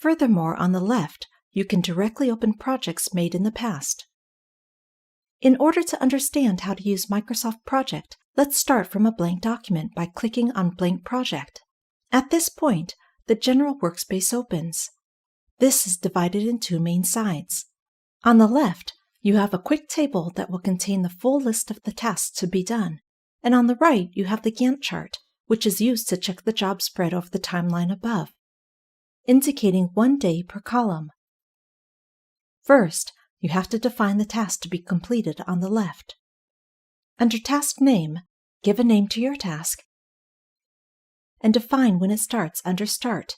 Furthermore, on the left, you can directly open projects made in the past. In order to understand how to use Microsoft Project, let's start from a blank document by clicking on Blank Project. At this point, the General Workspace opens. This is divided in two main sides. On the left, you have a quick table that will contain the full list of the tasks to be done, and on the right, you have the Gantt chart, which is used to check the job spread over the timeline above, indicating 1 day per column. First, you have to define the task to be completed on the left. Under Task Name, give a name to your task and define when it starts under Start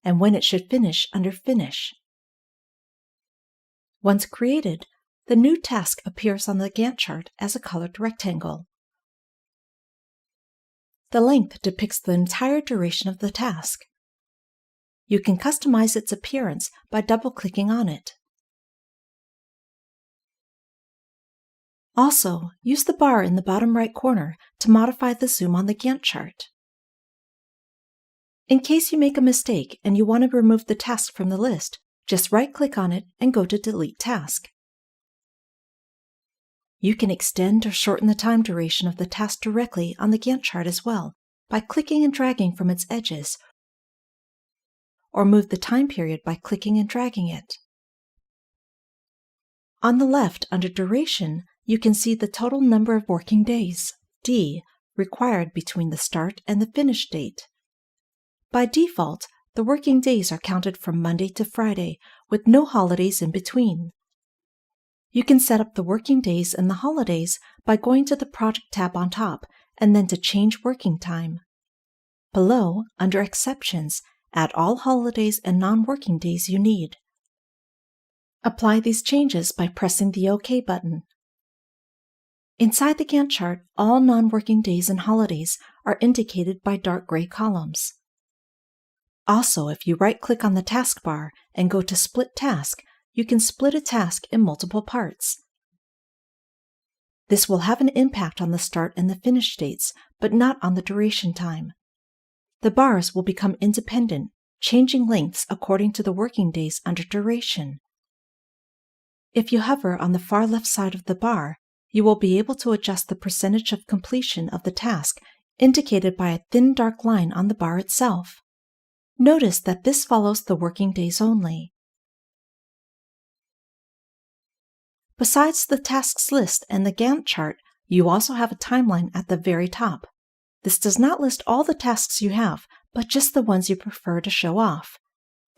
and when it should finish under Finish. Once created, the new task appears on the Gantt chart as a colored rectangle. The length depicts the entire duration of the task. You can customize its appearance by double-clicking on it. Also, use the bar in the bottom right corner to modify the zoom on the Gantt chart. In case you make a mistake and you want to remove the task from the list, just right-click on it and go to Delete Task. You can extend or shorten the time duration of the task directly on the Gantt chart as well by clicking and dragging from its edges, or move the time period by clicking and dragging it. On the left, under Duration, you can see the total number of working days, D, required between the start and the finish date. By default, the working days are counted from Monday to Friday, with no holidays in between. You can set up the working days and the holidays by going to the Project tab on top and then to Change Working Time. Below, under Exceptions, add all holidays and non-working days you need. Apply these changes by pressing the OK button. Inside the Gantt chart, all non-working days and holidays are indicated by dark gray columns. Also, if you right-click on the taskbar and go to Split Task, you can split a task in multiple parts. This will have an impact on the start and the finish dates, but not on the duration time. The bars will become independent, changing lengths according to the working days under duration. If you hover on the far left side of the bar, you will be able to adjust the percentage of completion of the task indicated by a thin dark line on the bar itself. Notice that this follows the working days only. Besides the tasks list and the Gantt chart, you also have a timeline at the very top. This does not list all the tasks you have, but just the ones you prefer to show off.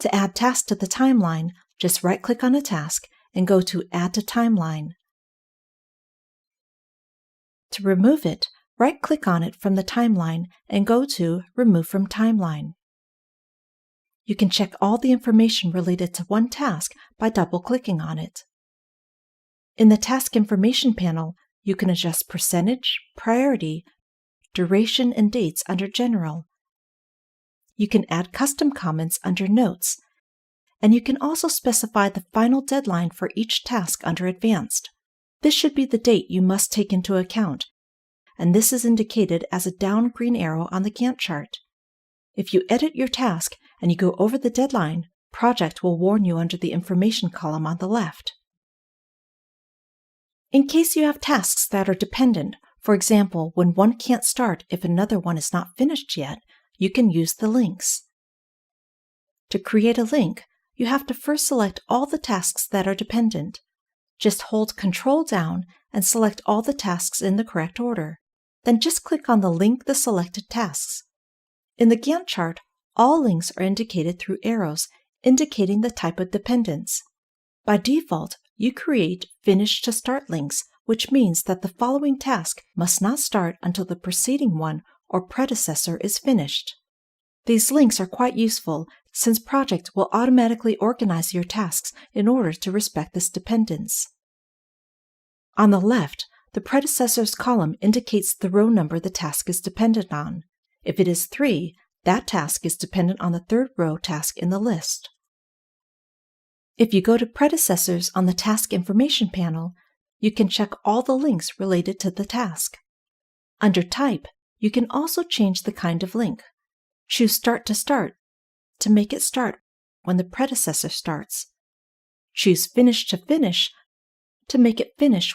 To add tasks to the timeline, just right-click on a task and go to Add to Timeline. To remove it, right-click on it from the timeline and go to Remove from Timeline. You can check all the information related to one task by double-clicking on it. In the Task Information panel, you can adjust percentage, priority, duration, and dates under General. You can add custom comments under Notes, and you can also specify the final deadline for each task under Advanced. This should be the date you must take into account, and this is indicated as a down green arrow on the Gantt chart. If you edit your task and you go over the deadline, Project will warn you under the information column on the left. In case you have tasks that are dependent, for example, when one can't start if another one is not finished yet, you can use the links. To create a link, you have to first select all the tasks that are dependent. Just hold Ctrl down and select all the tasks in the correct order. Then just click on the link the selected tasks. In the Gantt chart, all links are indicated through arrows indicating the type of dependence. By default, you create Finish to Start links, which means that the following task must not start until the preceding one or predecessor is finished. These links are quite useful since Project will automatically organize your tasks in order to respect this dependence. On the left, the predecessors column indicates the row number the task is dependent on. If it is 3, that task is dependent on the third row task in the list. If you go to Predecessors on the Task Information panel, you can check all the links related to the task. Under Type, you can also change the kind of link. Choose Start to Start to make it start when the predecessor starts. Choose Finish to Finish to make it finish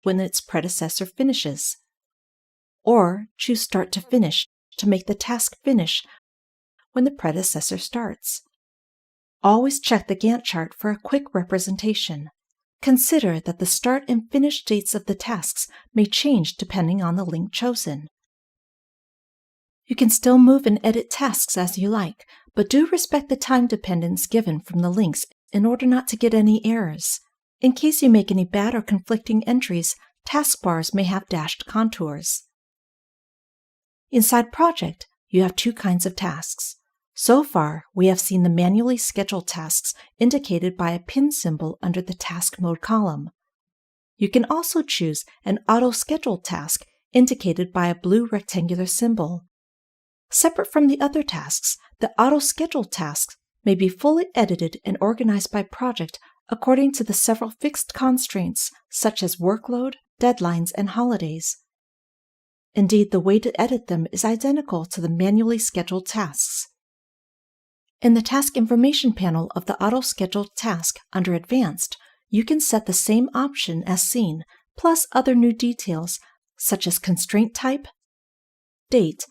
when its predecessor finishes. Or choose Start to Finish to make the task finish when the predecessor starts. Always check the Gantt chart for a quick representation. Consider that the start and finish dates of the tasks may change depending on the link chosen. You can still move and edit tasks as you like, but do respect the time dependence given from the links in order not to get any errors. In case you make any bad or conflicting entries, taskbars may have dashed contours. Inside Project, you have two kinds of tasks. So far, we have seen the manually scheduled tasks indicated by a pin symbol under the Task Mode column. You can also choose an auto-scheduled task indicated by a blue rectangular symbol. Separate from the other tasks, the auto-scheduled tasks may be fully edited and organized by project according to the several fixed constraints such as workload, deadlines, and holidays. Indeed, the way to edit them is identical to the manually scheduled tasks. In the Task Information panel of the auto-scheduled task under Advanced, you can set the same option as seen, plus other new details such as constraint type, date,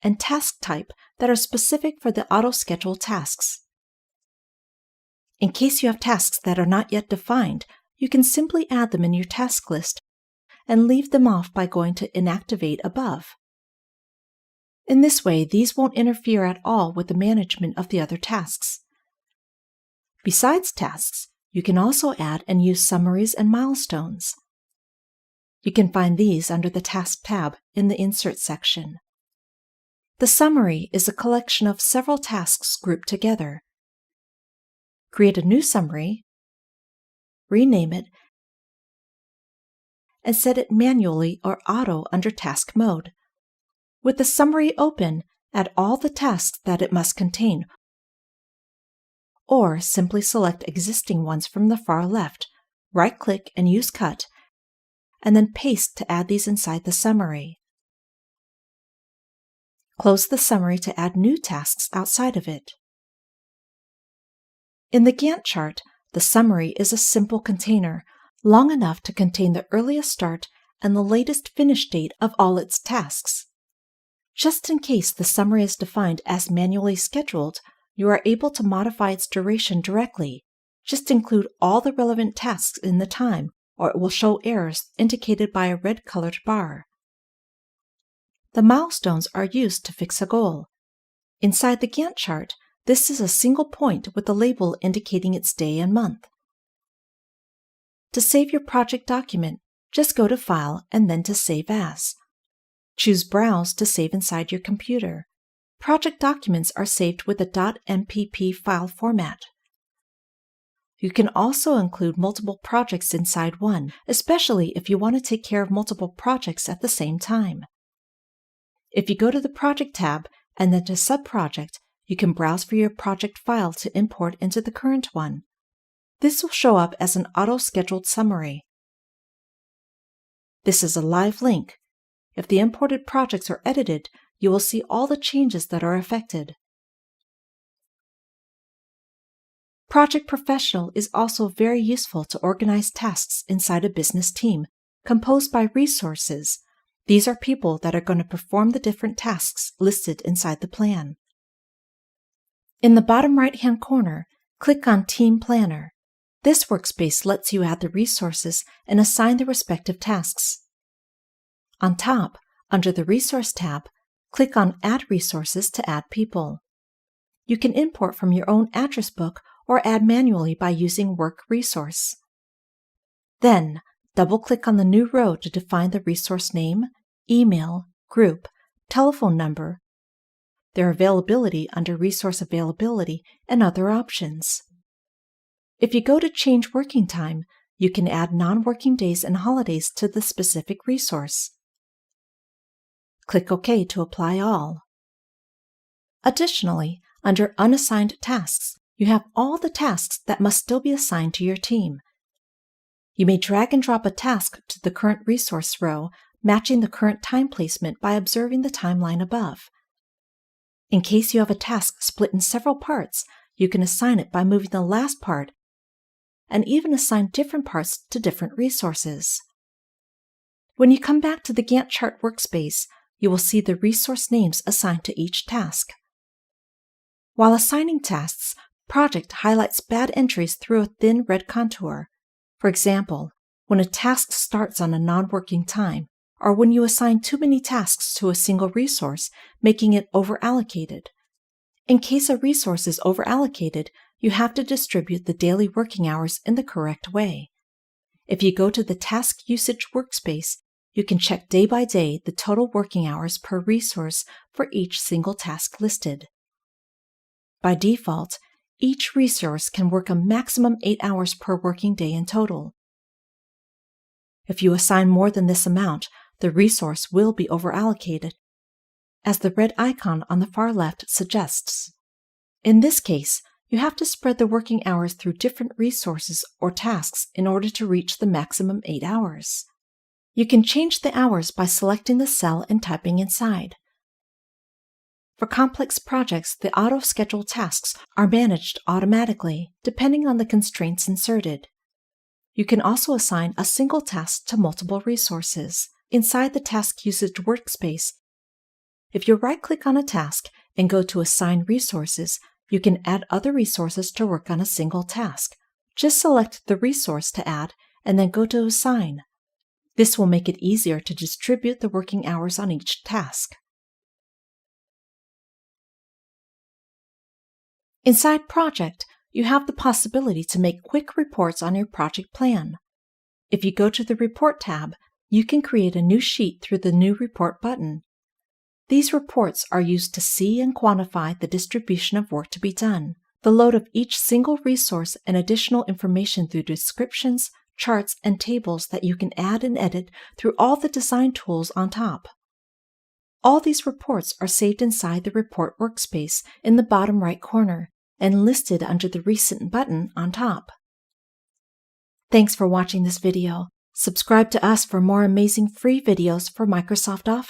and task type that are specific for the auto-scheduled tasks. In case you have tasks that are not yet defined, you can simply add them in your task list and leave them off by going to Inactivate above. In this way, these won't interfere at all with the management of the other tasks. Besides tasks, you can also add and use summaries and milestones. You can find these under the Task tab in the Insert section. The summary is a collection of several tasks grouped together. Create a new summary, rename it, and set it manually or auto under Task Mode. With the summary open, add all the tasks that it must contain, or simply select existing ones from the far left, right-click and use Cut, and then paste to add these inside the summary. Close the summary to add new tasks outside of it. In the Gantt chart, the summary is a simple container, long enough to contain the earliest start and the latest finish date of all its tasks. Just in case the summary is defined as manually scheduled, you are able to modify its duration directly. Just include all the relevant tasks in the time, or it will show errors indicated by a red-colored bar. The milestones are used to fix a goal. Inside the Gantt chart, this is a single point with a label indicating its day and month. To save your project document, just go to File and then to Save As. Choose Browse to save inside your computer. Project documents are saved with a .mpp file format. You can also include multiple projects inside one, especially if you want to take care of multiple projects at the same time. If you go to the Project tab and then to Subproject, you can browse for your project file to import into the current one. This will show up as an auto-scheduled summary. This is a live link. If the imported projects are edited, you will see all the changes that are affected. Project Professional is also very useful to organize tasks inside a business team, composed by resources. These are people that are going to perform the different tasks listed inside the plan. In the bottom right-hand corner, click on Team Planner. This workspace lets you add the resources and assign the respective tasks. On top, under the Resource tab, click on Add Resources to add people. You can import from your own address book or add manually by using Work Resource. Then, double-click on the new row to define the resource name, email, group, telephone number, their availability under Resource Availability, and other options. If you go to Change Working Time, you can add non-working days and holidays to the specific resource. Click OK to apply all. Additionally, under Unassigned Tasks, you have all the tasks that must still be assigned to your team. You may drag and drop a task to the current resource row, matching the current time placement by observing the timeline above. In case you have a task split in several parts, you can assign it by moving the last part and even assign different parts to different resources. When you come back to the Gantt chart workspace, you will see the resource names assigned to each task. While assigning tasks, Project highlights bad entries through a thin red contour. For example, when a task starts on a non-working time, or when you assign too many tasks to a single resource, making it overallocated. In case a resource is overallocated, you have to distribute the daily working hours in the correct way. If you go to the Task Usage workspace, you can check day by day the total working hours per resource for each single task listed. By default, each resource can work a maximum 8 hours per working day in total. If you assign more than this amount, the resource will be overallocated, as the red icon on the far left suggests. In this case, you have to spread the working hours through different resources or tasks in order to reach the maximum 8 hours. You can change the hours by selecting the cell and typing inside. For complex projects, the auto-schedule tasks are managed automatically, depending on the constraints inserted. You can also assign a single task to multiple resources. Inside the Task Usage workspace, if you right-click on a task and go to Assign Resources, you can add other resources to work on a single task. Just select the resource to add and then go to Assign. This will make it easier to distribute the working hours on each task. Inside Project, you have the possibility to make quick reports on your project plan. If you go to the Report tab, you can create a new sheet through the New Report button. These reports are used to see and quantify the distribution of work to be done, the load of each single resource, and additional information through descriptions, charts, and tables that you can add and edit through all the design tools on top. All these reports are saved inside the Report workspace in the bottom right corner and listed under the Recent button on top. Thanks for watching this video. Subscribe to us for more amazing free videos for Microsoft Office.